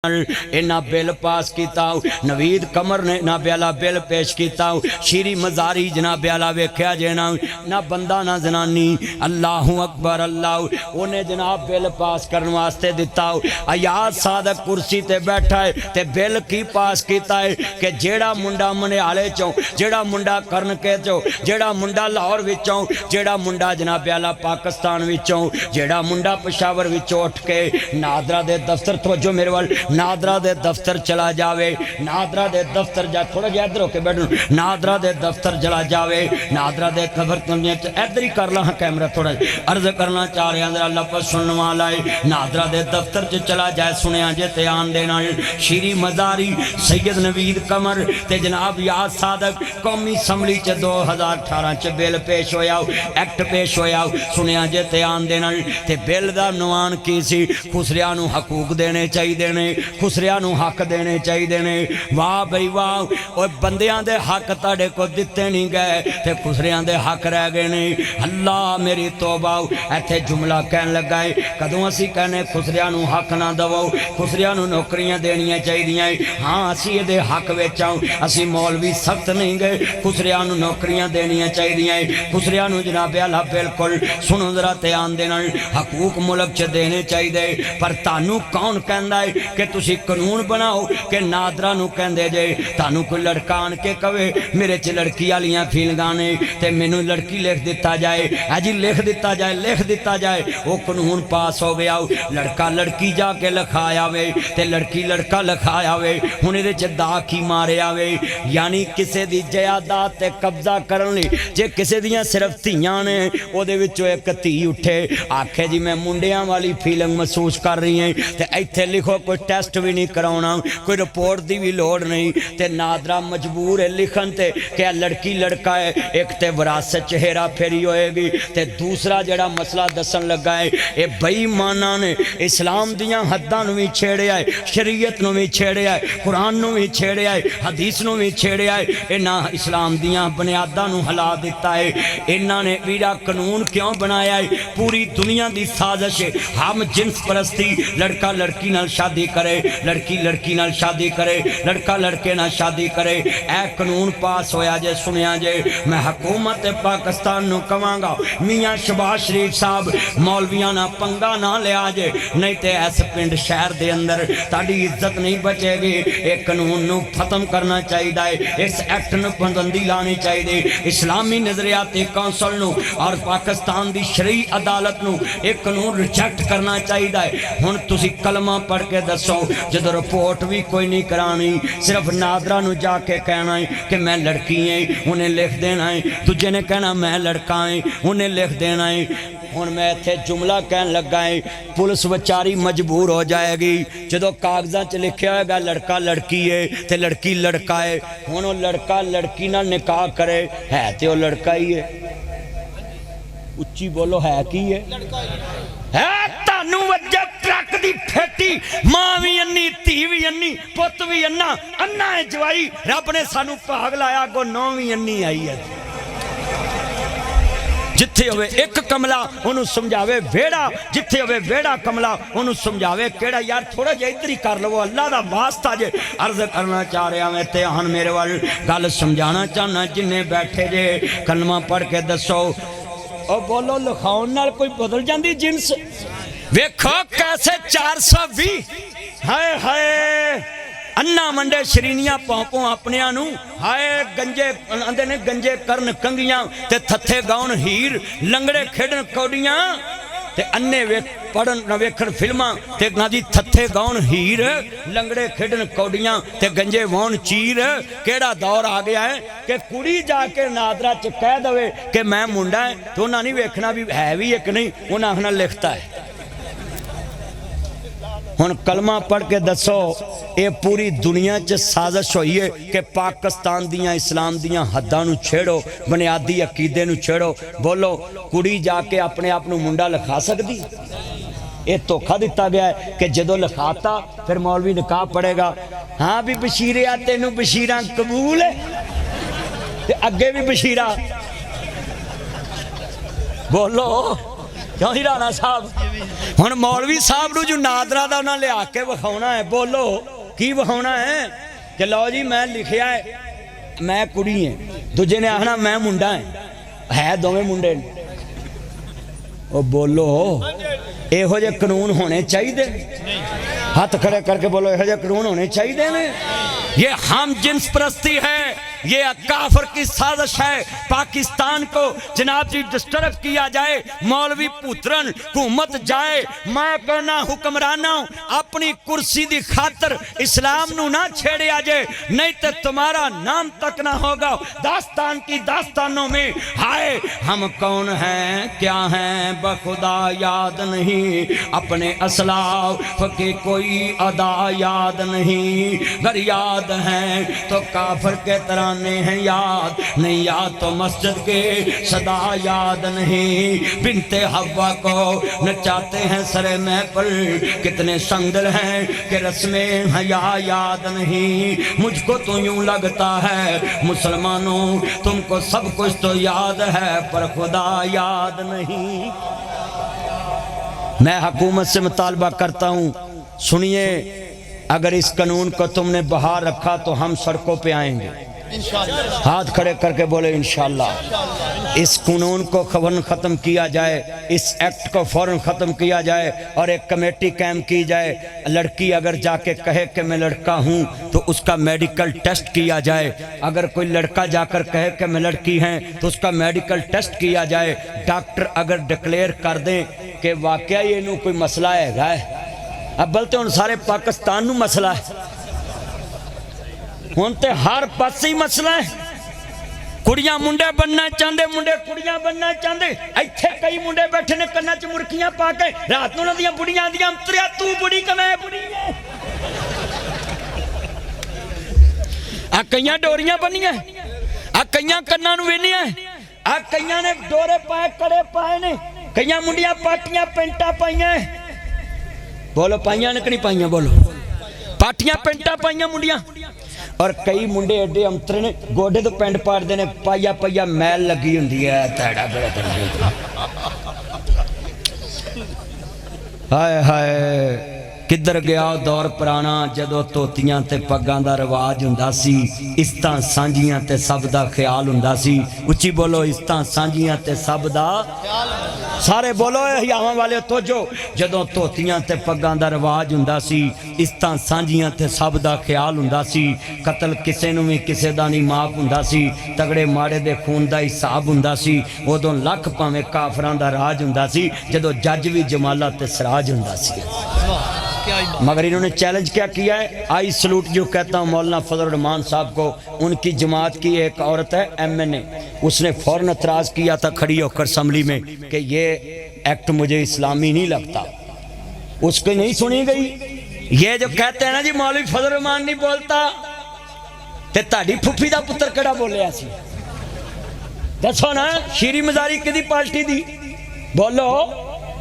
इन्ना bill pass किया। नवीद कमर ने ना ब्याला बिल पेश किया। श्री मजारी जनाब आला वेख्या जे ना बंदा ना जनानी। अल्लाहु अकबर अल्लाह उन्हें जनाब बिल पास करने वास्ते दिता। अयाज सादक कुर्सी ते बैठा है ते बिल की पास किया है कि जेड़ा मुंडा मनियाले चों, जेड़ा मुंडा करनके चों, जेड़ा मुंडा लाहौर विचों, जेड़ा मुंडा जनाब आला पाकिस्तान विचों, जेड़ा मुंडा पेशावर विचों उठ के नादरा दे दफ्तर तवज्जो मेरे वाल नादरा दे दफ्तर चला जावे। नादरा दे दफ्तर जा थोड़ा जिहा इधर होके बैठो। नादरा दे दफ्तर चला जावे। नादरा दे खबर इधर ही कर ला कैमरा थोड़ा अर्ज करना चाह रहा जरा लफज सुनने वाला है। नादरा दे दफ्तर च चला जाए सुनिया जे ते आन देना श्री मजारी सैयद नवीद कमर ते जनाब याद सादक कौमी असम्बली च 2018 च बिल पेश होया, एक्ट पेश होया। सुनिया जे ते आन देना ते बिल दा नवान की सी खुसरिया नूं हकूक देने चाहिए ने, खुसरिया नूं हक देने चाहिए ने। वाह बई वाह और बंदियां दे हक तुहाडे को दिते नहीं गए ते खुसरिया दे हक रह गए ने। अल्लाह मेरी तौबा इत्थे जुमला कहन लगा है कदों असी कहने खुसरिया नूं हक ना दवो, खुसरिया नूं नौकरियां देनियां चाहिए। हाँ असी इहदे हक विच आं, असी मौलवी सख्त नहीं गए, खुसरिया नूं नौकरियां देनियां चाहिए। खुसरिया नूं जनाब आला बिल्कुल सुनो जरा ध्यान देना हकूक मुल्क च देने चाहिए। पर तानू कौन कहंदा है कि तुसी कानून बनाओ कि नादरा नूं कहंदे जे तानू कोई लड़का आन के कवे मेरे च लड़की वालियां फीलिंगां ने ते मैनू लड़की लिख दिता जाए, अजी लिख दिता जाए, लिख दिता जाए। वो कानून पास हो गया। लड़का लड़की जाके लिखाया वे ते लड़की लड़का लिखाया वे। हुण इहदे च दा की मारिया वे यानी किसी दी जायदाद ते कब्जा करन लई जे किसी दियां सिर्फ धीआं ने ओहदे विचों एक धी उठे आखे जी मैं मुंडियां वाली फीलिंग महसूस कर रही है ते इत्थे लिखो कोई टेस्ट भी नहीं कराउणा, कोई रिपोर्ट की भी लोड़ नहीं ते नादरा मजबूर है लिखन ते कि लड़की लड़का है। एक ते विरासत च हेरा फेरी होएगी ते दूसरा जड़ा मसला दसन लगा है ये बेईमाना ने इस्लाम दियां हद्दां नूं भी छेड़िया है, शरीयत नूं भी छेड़िया है, कुरान नूं भी छेड़िया है, हदीस नूं भी छेड़िया है। इन्हां इस्लाम दियां बुनियादां नूं हिला दिता है। इन्हां ने वीरा कानून क्यों बनाया है? पूरी दुनिया की साजिश है। हम जिन्स परस्ती लड़का लड़की नाल शादी करे, लड़की लड़की नाल शादी करे, लड़का लड़के नाल शादी करे। ए कानून पास होया जे सुनिया जे मैं हुकूमत पाकिस्तान नूं कवांगा मियाँ शहबाज शरीफ साहब मौलवियां ना पंगा ना लिया जे नहीं तो इस पिंड शहर दे अंदर ताड़ी इज्जत नहीं बचेगी। एक कानून नूं खत्म करना चाहिए, इस एक्ट नूं पाबंदी लानी चाहिए। इस्लामी नजरियाती कौंसल नूं और पाकिस्तान की शरई अदालत नूं एक कानून रिजेक्ट करना चाहिए। हुण तुसी कलमा पढ़ के दसो जो रिपोर्ट भी कोई नहीं करानी, सिर्फ नादरा नूं जाके कहना है कि मैं लड़की है उन्हें लिख देना है, दूजे ने कहना मैं लड़का है उन्हें लिख देना है। हुण मैं इत्थे जुमला कहन लगा है पुलिस बेचारी मजबूर हो जाएगी जो कागजां च लिखिया होगा लड़का लड़की है तो लड़की लड़का है। हुण वो लड़का लड़की नाल निकाह करे है तो वो लड़का ही है। उच्ची बोलो है की है? तानू वज्जे ट्रक दी फेटी मां भी अन्नी धी भी अन्नी पुत भी अन्ना अन्ना है जवाई रब ने सानू भाग लाया गो नौ भी अन्नी आई है। जिथे होवे एक कमला उन्होंने समझावे वेड़ा, जिथे होवे वेड़ा कमला उन्होंने समझावे केड़ा। यार थोड़ा जिहा इधर ही कर लो अल्लाह दा वास्ता जे अर्ज करना चाह रहा मैं ते हन मेरे वाल गल समझाना चाहना जिन्हें बैठे जे कलमा पढ़ के दसो और बोलो लिखाउण नाल कोई बदल जाती जिन्स। वेखो कैसे 420 हाय हाय अन्ना मंडे शरीनियां पौंपों अपने हाय गंजे आंदे ने गंजे करन कंगियां ते थथे गाउन हीर लंगड़े खेडन कौड़ियां ते अन्ने वे पढ़न न वेखण फिल्मां ते ना जी थथे गाउन हीर लंगड़े खेडन कौड़ियां ते गंजे वाउन चीर। केड़ा दौर आ गया है कि कुड़ी जाके नादरा च कह दवे कि मैं मुंडा है तो उन्हां नहीं वेखना भी है भी एक नहीं, उन्हां आखना लिखता है। हुण कलमा पढ़ के दसो ये पूरी दुनिया च साजिश हुई है कि पाकिस्तान दियां इस्लाम दियां हद्दां नूं छेड़ो, बुनियादी अकीदे नूं छेड़ो। बोलो कुड़ी जाके अपने आप नूं मुंडा लिखा सकदी? ये धोखा दिता गया है कि जो लिखाता फिर मौलवी निकाह पड़ेगा। हाँ भी बशीरिया तेनू बशीरा कबूल है ते अगे भी बशीरा। बोलो क्यों ही राणा साहब हुण मौलवी साहब नूं जो नादरा दा उन्हां लिया के विखाउणा है, बोलो की विखाउणा है कि लो जी मैं लिखिया है मैं कुड़ी है, दूजे ने आखना मैं मुंडा है दोवें मुंडे ने। ओ बोलो इहो जे कानून होने चाहिए? हाथ खड़े करके बोलो इहो जे कानून होने चाहिए ने? ये हम जिन्स परस्ती है, ये काफर की साजिश है। पाकिस्तान को जनाब जी डिस्टर्ब किया जाए, मौलवी पुत्रन हुकूमत जाए। मैं कहना हुक्मराना अपनी कुर्सी की खातर इस्लाम नू ना छेड़िया जाए, नहीं तो तुम्हारा नाम तक ना होगा दास्तान की दास्तानों में। हाय हम कौन हैं क्या हैं बखुदा याद नहीं, अपने असलाफ की कोई अदा याद नहीं। अगर याद हैं तो काफर के तराने हैं याद, नहीं याद तो मस्जिद के सदा याद नहीं। बिनते हवा को नचाते हैं सरे में पर, कितने संगल हैं कि रस्में हया याद नहीं। मुझको तो यूं लगता है मुसलमानों तुमको सब कुछ तो याद है पर खुदा याद नहीं। मैं हुकूमत से मुतालबा करता हूँ, सुनिए अगर इस कानून को तुमने बाहर रखा तो हम सड़कों पे आएंगे। हाथ खड़े करके बोले इंशाअल्लाह। इस कानून को फौरन ख़त्म किया जाए, इस एक्ट को फौरन ख़त्म किया जाए और एक कमेटी कायम की जाए। लड़की अगर जाके कहे कि मैं लड़का हूँ तो उसका मेडिकल टेस्ट किया जाए। अगर कोई लड़का जाकर कहे कि मैं लड़की हैं तो उसका मेडिकल टेस्ट किया जाए। डॉक्टर अगर डिक्लेयर कर दें कि वाकया ये नू कोई मसला है, अब बल्कि हूँ सारे पाकिस्तान नू मसला है, हुण तो हर पासे ही मसला है। कुड़ियां मुंडे बनना चाहते, मुंडे कुड़ियां बनना चाहते। इत्थे कई मुंडे बैठे ने कन्ना च मुर्खियां पा के, रात नूं उन्हां दियां बुढ़ियां आंदियां अंतरिया तू बुढ़ी कि मैं बुढ़ी है। आ कईयां डोरियां बनियां, आ कईयां कन्नां नूं वेनियां, आ कईयां ने डोरे पाए कड़े पाए ने, कईयां मुंडियां पाटियां पेंटा पाइयां। बोलो पाइयां ने कि नहीं पाइयां? बोलो पाटियां पेंटा पाइयां मुंडियां। और कई मुंडे एडे अंतरे ने गोडे तो पेंट पाड़ते ने, पाइया पाइया मैल लगी हुंदी है। तैड़ा हाय हाय किधर गया दौर पुराना जदों धोतियां ते पग्गां दा रिवाज हुंदा सी, इस्तां सांझियां ते सब दा ख्याल हुंदा सी। उच्ची बोलो इस्तां सांझियां ते सब दा, सारे बोलो हयावां वाले तोजो। जदों धोतियां ते पग्गां दा रिवाज हुंदा सी, इस्तां सांझियां ते सब दा ख्याल हुंदा सी। कतल किसे नूं वी किसे दा नहीं माफ हुंदा सी, तगड़े माड़े दे खून दा हिसाब हुंदा सी। उदों लख भावें काफरां दा राज हुंदा सी, जदों जज भी जमाला ते सराज हुंदा सी। मगर इन्होंने चैलेंज क्या किया है? आई सलूट जो कहता हूँ मौलाना फजल रहमान साहब को। उनकी जमात की एक औरत है MNA, उसने फौरन एतराज किया था खड़ी होकर असम्बली में कि ये एक्ट मुझे इस्लामी नहीं लगता। उसकी नहीं सुनी गई। ये जो कहते हैं ना जी मौलवी फजल रहमान नहीं बोलता, ते ताड़ी फुफी दा पुत्र केड़ा बोलिया सी? दसो ना, शीरी मजारी किहदी पार्टी दी? बोलो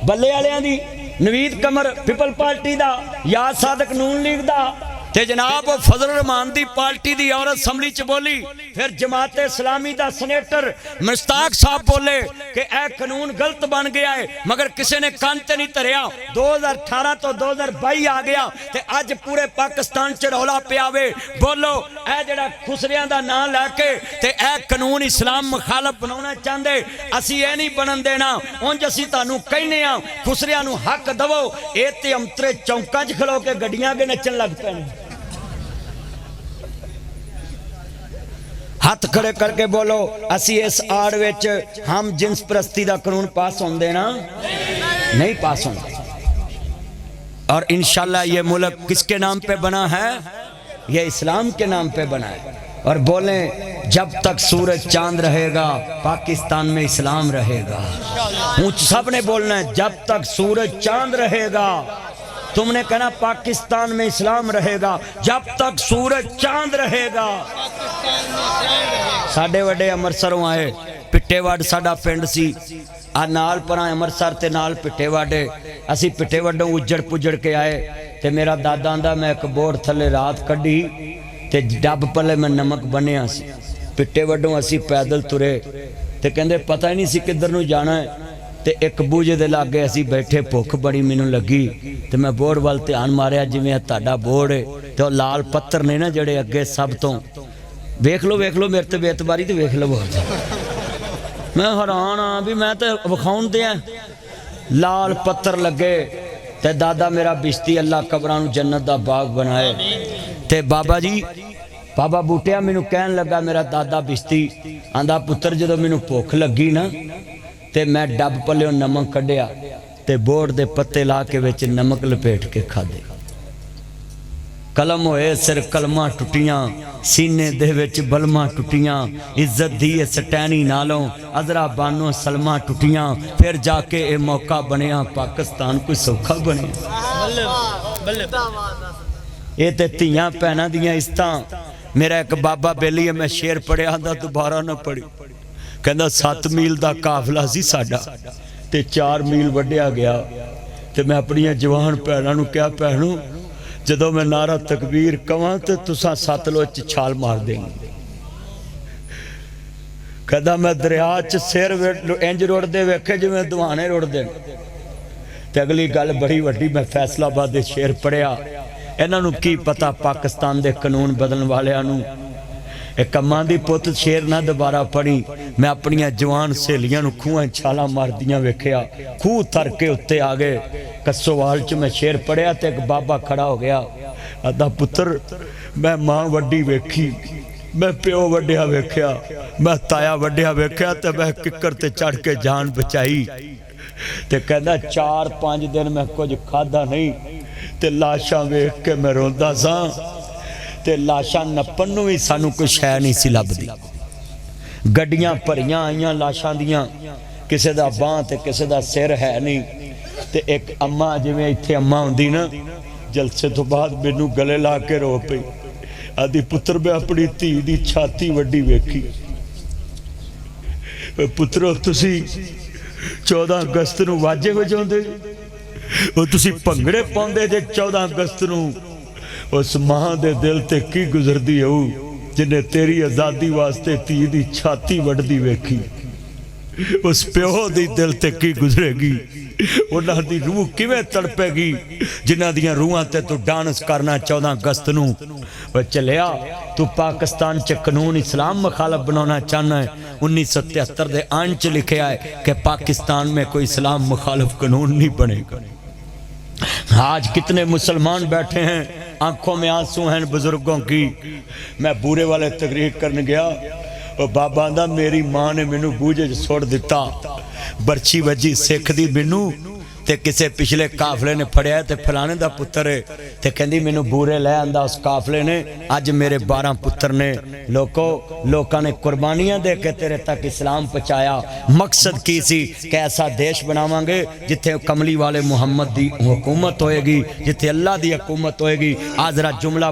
बल्ले वालियां दी, नवीद कमर पीपल पार्टी दा, याद सादक नून लीग दा, ते जनाब फजल रहमान दी पार्टी दी औरत असम्बली च बोली। फिर जमात इस्लामी दा सेनेटर मुश्ताक साहब बोले कि यह कानून गलत बन गया है, मगर किसी ने कान ते नहीं धरिया। 2018 तो 2022 आ गया ते अज पूरे पाकिस्तान च रौला पिया वे। बोलो यह जड़ा खुसरियां दा नाम लैके ते यह कानून इस्लाम मुखालफ बनाना चाहते, असी ये नहीं बनन देना। उंज असी तुहानू कहने आ खुसरियां नू हक दवो। ये ते अंतरे चौंकां च खलो के गड्डियां अगे नचन लग पे। हाथ खड़े करके बोलो असी इस आड़ विच हम जिन्स परस्ती का कानून पास होने देना नहीं, पास होने। और इंशाल्लाह ये मुल्क किसके नाम पे बना है? ये इस्लाम के नाम पे बना है। और बोले जब तक सूरज चांद रहेगा पाकिस्तान में इस्लाम रहेगा। ऊंच सब ने बोलना है जब तक सूरज चांद रहेगा। तुमने कहना पाकिस्तान में इस्लाम रहेगा जब तक सूरज चांद रहेगा। साडे वड्डे अमृतसरों आए, पिट्टेवड साडा पिंड सी, आ नाल परा अमृतसर ते नाल पिट्टेवड। असी पिट्टेवडों उजड़ पुजड़ के आए ते मेरा दादा आंदा मैं एक बोर्ड थले रात कढ़ी ते डब पले मैं नमक बनिया सी। पिट्टेवडों असी पैदल तुरे ते कहंदे पता ही नहीं सी किधर नूं जाना है। ਤੇ ਇੱਕ ਬੂਝੇ ਦੇ ਲਾਗੇ ਅਸੀਂ ਬੈਠੇ, ਭੁੱਖ ਬੜੀ ਮੈਨੂੰ ਲੱਗੀ ਤੇ ਮੈਂ ਬੋਰਡ ਵੱਲ ਧਿਆਨ ਮਾਰਿਆ, ਜਿਵੇਂ ਤੁਹਾਡਾ ਬੋਰਡ ਹੈ ਤੇ ਉਹ ਲਾਲ ਪੱਤਰ ਨੇ ਨਾ ਜਿਹੜੇ ਅੱਗੇ ਸਭ ਤੋਂ, ਵੇਖ ਲਓ ਮੇਰੇ ਤੇ ਬੇਤਬਾਰੀ ਤੇ ਵੇਖ ਲਵੋ। मैं हैरान हाँ भी मैं तो विखाउन दिया लाल पत्थर लगे ते दादा मेरा बिश्ती अल्लाह कबरां नूं जन्नत दा बाग बनाए। ते बाबा जी बाबा बूटिया मैनू कहन लगा मेरा दादा बिश्ती आंदा पुत्र जदों मैनू भुख लगी ना ते मैं डब पल्लियों नमक कढ़िया ते बोर्ड दे पत्ते ला के विच नमक लपेट के खाधे। कलम होए सिर कलमा टुटियां सीने दे विच बलमा टुटियां इज्जत दी सटैनी नालों अजरा बानो सलमा टुटियां फिर जाके ये मौका बनिया पाकिस्तान कोई सौखा बने। ये ते धीआं भैणां दियां इज्जतां। मेरा एक बाबा बेली है मैं शेर पढ़िया आंदा दोबारा ना पढ़ी, कहंदा 7 मील दा काफला सी साडा ते 4 मील वड्डिया गया ते मैं अपनी जवान भैणां नूं कहा भैणों जदों मैं नारा तकबीर कवां तो तुसां सतलुज छाल मार देंगे। कहदा मैं दरिया च सिर इंज रुड़दे वेखे जिवें दुहाने रुड़दे। ते अगली गल बड़ी वड्डी मैं फैसलाबाद दे शेर पढ़िया। इन्हां नूं की पता पाकिस्तान दे कानून बदलण वालियां नूं। एक कम्मां दी पुत शेर ना दोबारा पढ़ी। मैं अपनियां जवान सहेलियां नूं खूहां छालां मारदियां वेखिया, खूह तर के उत्ते आ गए। कस्सोवाल च मैं शेर पढ़िया तो एक बाबा खड़ा हो गया, आदा पुत्र मैं माँ वड्डी वेखी, मैं प्यो वड्डिया वेख्या, मैं ताया वड्डिया वेख्या तो मैं किकर ते चढ़ के जान बचाई। ते कहना 4-5 दिन मैं कुछ खादा नहीं ते लाशां वेख के मैं रोंदा सा ते लाशां नप्पन नूं भी सानू कोई शै नहीं सी लभदी। गड्डियां भरियां आईयां लाशां दियां, किसे दा बांह ते किसे दा सिर है नहीं। ते एक अम्मा जिवें इत्थे अम्मा हुंदी ना जलसे तो बाद मैनू गले ला के रो पई, आदि पुत्र मैं अपनी धी दी छाती वड्डी वेखी। पुत्रो तुसी 14 अगस्त नूं वाजे वजाउंदे, तुसी भंगड़े पाउंदे जे 14 अगस्त नूं उस मां दे दिल ते की गुजरदी होऊ जिन्हें तेरी आज़ादी वास्ते धी दी छाती वड्डदी वेखी। उस प्यो दी दिल ते की गुजरेगी, उन्हां दी रूह किवें तड़पेगी जिन्हां दियां रूहां ते तू डांस करना 14 अगस्त नूं। चलिया तू पाकिस्तान च कानून इस्लाम मुखालफ बनाना चाहना है। 1973 दे आइन च लिखा है कि पाकिस्तान में कोई इस्लाम मुखालफ कानून नहीं बनेगा। आज कितने मुसलमान बैठे हैं, आंखों में आंसू हैं बुजुर्गों की। मैं बूरे वाले तकरीर करने गया, और बाबा आंदा मेरी मां ने मैनू बूझे सुट दिता, बरछी वजी सिख दी मैनू ते किसे पिछले काफले ने फड़िया ते फलाने दा पुत्र है ते कहंदी मैनू बूरे लै आंदा उस काफले ने। अज मेरे 12 पुत्र ने। लोकां ने कुर्बानियां दे के तेरे तक इस्लाम पहुंचाया। मकसद की सी कि ऐसा देश बनावांगे जिथे कमली वाले मुहम्मद दी हुकूमत होएगी, जिथे अल्लाह दी हुकूमत होएगी। आज जरा जुमला